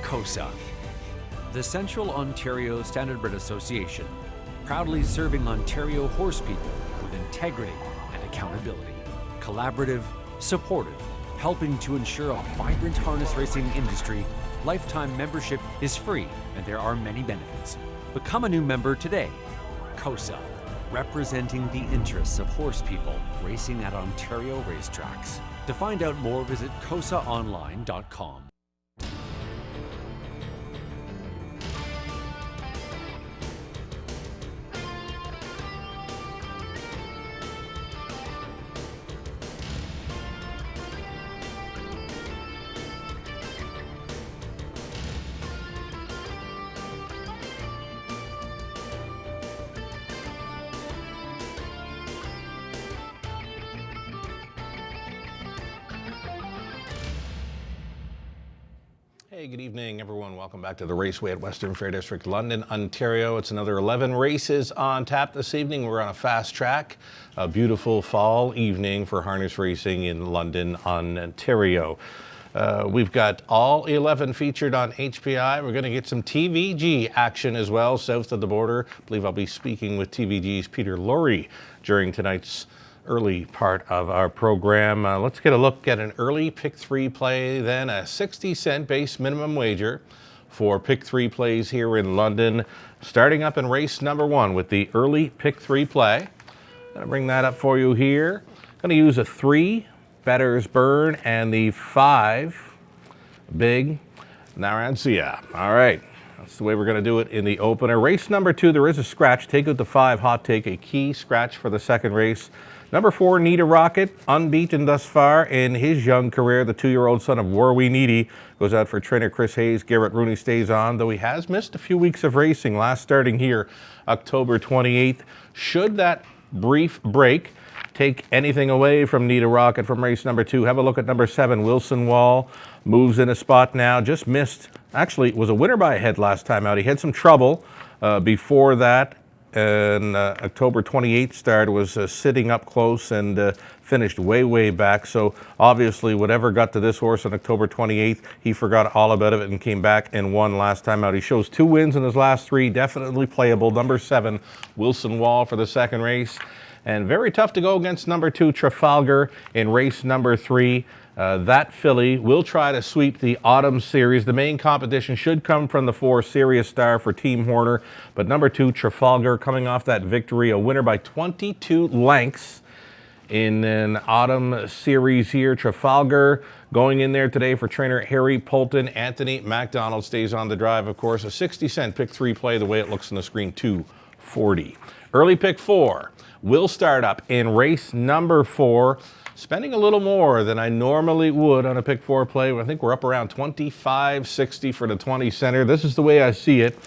COSA, the Central Ontario Standardbred Association, proudly serving Ontario horse people with integrity and accountability. Collaborative, supportive, helping to ensure a vibrant harness racing industry. Lifetime membership is free and there are many benefits. Become a new member today. COSA, representing the interests of horse people racing at Ontario racetracks. To find out more, visit cosaonline.com. Hey, good evening, everyone. Welcome back to the Raceway at Western Fair District, London, Ontario. It's another 11 races on tap this evening. We're on a fast track, a beautiful fall evening for harness racing in London, Ontario. We've got all 11 featured on HPI. We're going to get some TVG action as well, south of the border. I believe I'll be speaking with TVG's Peter Lorre during tonight's early part of our program. Let's get a look at an early pick three play, then a 60-cent base minimum wager for pick three plays here in London. Starting up in race number 1 with the early pick three play. Gonna bring that up for you here. Gonna use a 3, Better's Burn, and the 5, Big Narancia. All right. That's the way we're going to do it in the opener. Race number 2, there is a scratch. Take out the 5, Hot Take, a key scratch for the second race. Number 4, Nita Rocket, unbeaten thus far in his young career. The 2-year-old son of Warwee Needy goes out for trainer Chris Hayes. Garrett Rooney stays on, though he has missed a few weeks of racing, last starting here October 28th. Should that brief break take anything away from Nita Rocket from race number 2, have a look at number 7, Wilson Wall. Moves in a spot now, just missed. Actually, was a winner by a head last time out. He had some trouble before that. And October 28th start was sitting up close and finished way back. So obviously whatever got to this horse on October 28th, he forgot all about it and came back and won last time out. He shows 2 wins in his last 3, definitely playable. Number 7, Wilson Wall for the second race. And very tough to go against number 2, Trafalgar, in race number 3. That filly will try to sweep the Autumn Series. The main competition should come from the 4, Serious Star for Team Horner. But number 2, Trafalgar, coming off that victory, a winner by 22 lengths in an Autumn Series here. Trafalgar going in there today for trainer Harry Poulton. Anthony MacDonald stays on the drive, of course. A 60-cent pick 3 play, the way it looks on the screen, 240. Early pick 4 will start up in race number 4. Spending a little more than I normally would on a pick 4 play. I think we're up around $25.60 for the 20 center. This is the way I see it.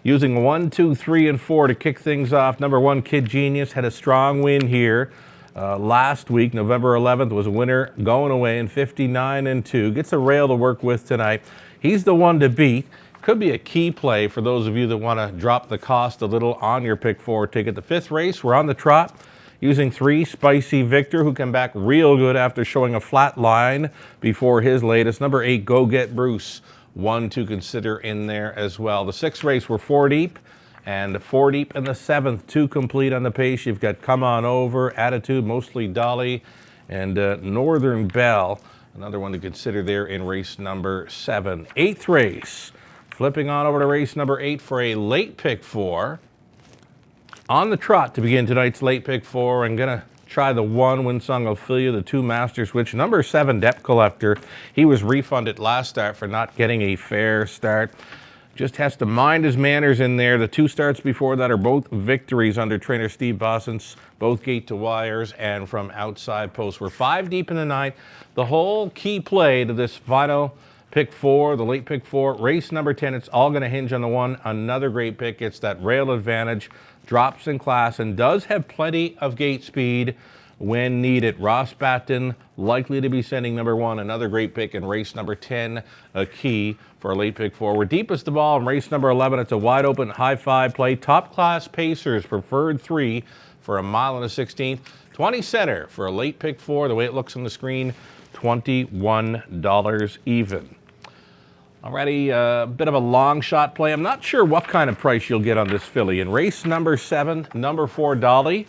Using 1, 2, 3, and 4 to kick things off. Number 1, Kid Genius, had a strong win here last week. November 11th was a winner going away in 59-2. Gets a rail to work with tonight. He's the one to beat. Could be a key play for those of you that want to drop the cost a little on your pick 4 ticket. The 5th race, we're on the trot. Using 3, Spicy Victor, who came back real good after showing a flat line before his latest. Number 8, Go Get Bruce, one to consider in there as well. The 6th race, we're 4 deep, and 4 deep in the 7th, 2 complete on the pace. You've got Come On Over, Attitude, Mostly Dolly, and Northern Belle, another one to consider there in race number 7. 8th race, flipping on over to race number 8 for a late pick 4. On the trot to begin tonight's late pick 4, I'm going to try the 1, Winsong Ophelia, the 2, Master Switch. Number 7, Debt Collector. He was refunded last start for not getting a fair start. Just has to mind his manners in there. The 2 starts before that are both victories under trainer Steve Bossens, both gate to wires and from outside post. We're 5 deep in the 9th. The whole key play to this final pick 4, the late pick 4, race number 10, it's all going to hinge on the 1. Another great pick. It's that rail advantage. Drops in class and does have plenty of gate speed when needed. Ross Batten likely to be sending number 1. Another great pick in race number 10, a key for a late pick 4. We're deepest the ball in race number 11. It's a wide open high 5 play. Top class Pacers, preferred 3 for a mile and a 16th. 20 center for a late pick 4. The way it looks on the screen, $21 even. Already a bit of a long shot play. I'm not sure what kind of price you'll get on this filly. In race number 7, number 4, Dolly.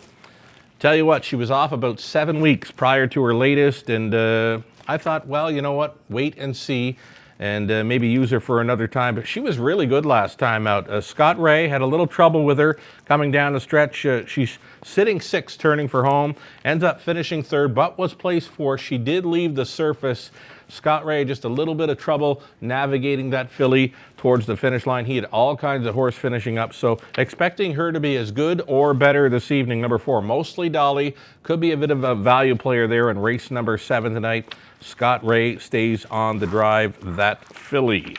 Tell you what, she was off about 7 weeks prior to her latest, and I thought, well, you know what, wait and see, and maybe use her for another time. But she was really good last time out. Scott Ray had a little trouble with her coming down the stretch. She's sitting 6th, turning for home, ends up finishing 3rd, but was placed 4th. She did leave the surface. Scott Ray, just a little bit of trouble navigating that filly towards the finish line. He had all kinds of horse finishing up, so expecting her to be as good or better this evening. Number 4, Mostly Dolly, could be a bit of a value player there in race number 7 tonight. Scott Ray stays on the drive, that filly.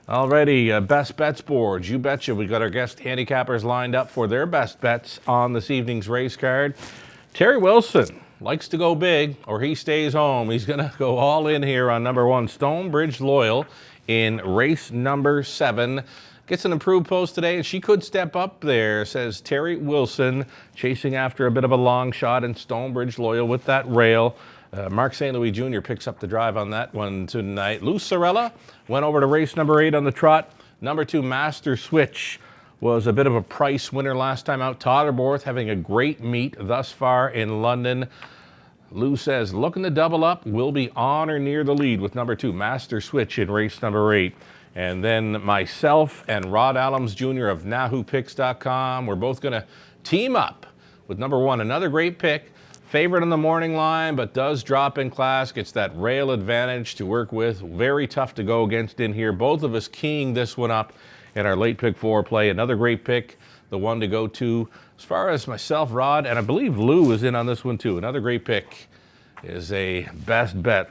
Alrighty, best bets boards. You betcha. We got our guest handicappers lined up for their best bets on this evening's race card. Terry Wilson likes to go big, or he stays home. He's going to go all in here on number 1, Stonebridge Loyal, in race number 7. Gets an improved post today, and she could step up there, says Terry Wilson, chasing after a bit of a long shot, and Stonebridge Loyal with that rail. Mark St. Louis Jr. picks up the drive on that one tonight. Lucarella went over to race number 8 on the trot. Number 2, Master Switch, was a bit of a price winner last time out. Totterborth having a great meet thus far in London. Lou says, looking to double up, will be on or near the lead with number 2, Master Switch, in race number 8. And then myself and Rod Allums Jr. of NahooPicks.com, we're both going to team up with number 1, another great pick. Favorite on the morning line, but does drop in class. Gets that rail advantage to work with. Very tough to go against in here. Both of us keying this one up in our late pick 4 play. Another great pick, the one to go to. As far as myself, Rod, and I believe Lou is in on this one too. Another great pick is a best bet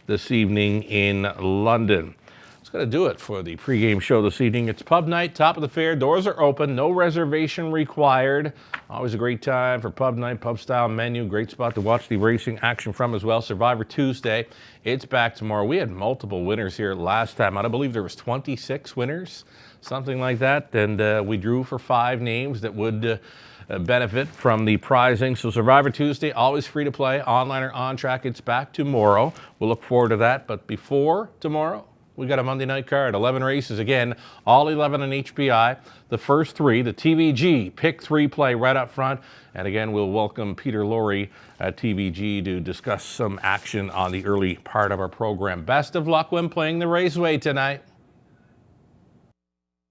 this evening in London. That's going to do it for the pregame show this evening. It's pub night, top of the fair. Doors are open. No reservation required. Always a great time for pub night, pub-style menu. Great spot to watch the racing action from as well. Survivor Tuesday. It's back tomorrow. We had multiple winners here last time. I believe there was 26 winners, something like that. And we drew for 5 names that would benefit from the prizing. So Survivor Tuesday, always free to play, online or on track. It's back tomorrow. We'll look forward to that. But before tomorrow, we got a Monday night card, 11 races again, all 11 on HPI. The first 3, the TVG pick 3 play right up front. And again, we'll welcome Peter Lorre at TVG to discuss some action on the early part of our program. Best of luck when playing the Raceway tonight.